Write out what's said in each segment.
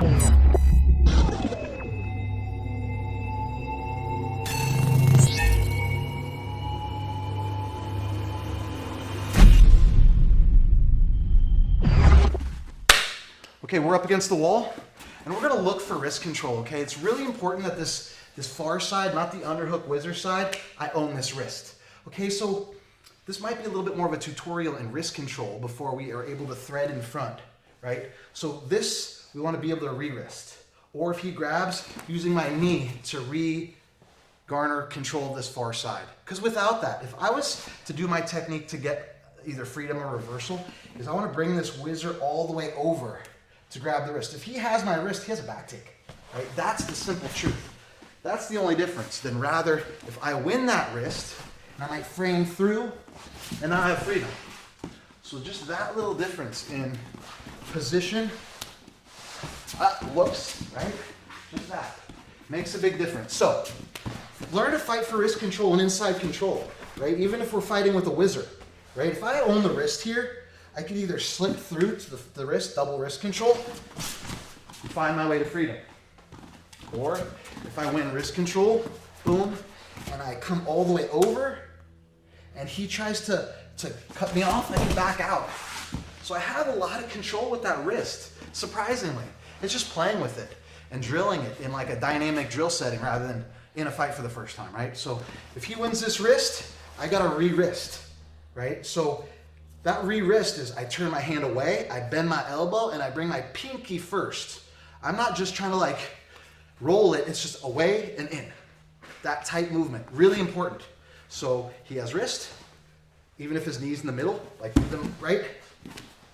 Okay, we're up against the wall, and we're gonna look for wrist control, okay? It's really important that this far side, not the underhook whizzer side, I own this wrist. Okay, so this might be a little bit more of a tutorial in wrist control before we are able to thread in front, right? So this, we wanna be able to re-wrist. Or if he grabs, using my knee to re-garner control of this far side. Because without that, if I was to do my technique to get either freedom or reversal, is I wanna bring this whizzer all the way over to grab the wrist. If he has my wrist, he has a back take, right? That's the simple truth. That's the only difference. Then rather, if I win that wrist, and I might frame through, and now I have freedom. So just that little difference in position, whoops, right? Just that. Makes a big difference. So, learn to fight for wrist control and inside control, right? Even if we're fighting with a whizzer, right? If I own the wrist here, I could either slip through to the wrist, double wrist control, and find my way to freedom. Or if I win wrist control, boom, and I come all the way over, and he tries to cut me off, I can back out. So I have a lot of control with that wrist, surprisingly. It's just playing with it and drilling it in like a dynamic drill setting rather than in a fight for the first time, right? So if he wins this wrist, I gotta re-wrist, right? So that re-wrist is I turn my hand away, I bend my elbow, and I bring my pinky first. I'm not just trying to like roll it, it's just away and in. That tight movement, really important. So he has wrist, even if his knee's in the middle, like move them right,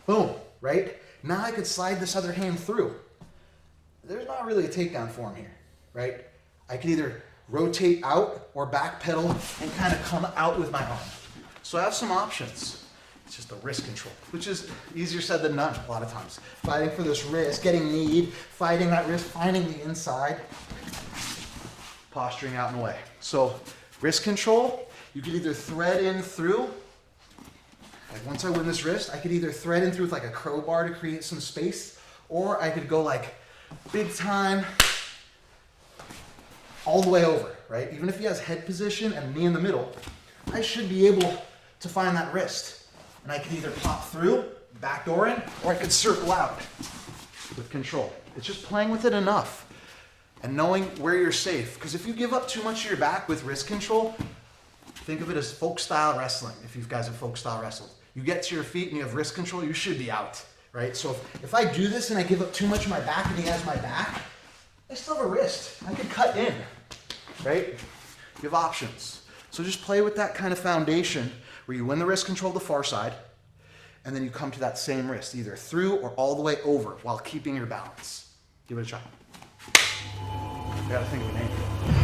boom, right? Now I could slide this other hand through. There's not really a takedown for him here, right? I could either rotate out or backpedal and kind of come out with my arm. So I have some options. It's just the wrist control, which is easier said than done a lot of times. Fighting for this wrist, getting kneed, fighting that wrist, finding the inside, posturing out and away. So wrist control, you could either thread in through, like once I win this wrist, I could either thread in through with like a crowbar to create some space, or I could go like big time, all the way over, right? Even if he has head position and knee in the middle, I should be able to find that wrist. And I could either pop through, backdoor in, or I could circle out with control. It's just playing with it enough and knowing where you're safe. Because if you give up too much of your back with wrist control, think of it as folk style wrestling, if you guys have folk style wrestled. You get to your feet and you have wrist control, you should be out, right? So if I do this and I give up too much of my back and he has my back, I still have a wrist. I could cut in, right? You have options. So just play with that kind of foundation where you win the wrist control the far side, and then you come to that same wrist, either through or all the way over while keeping your balance. Give it a try. I gotta think of a name.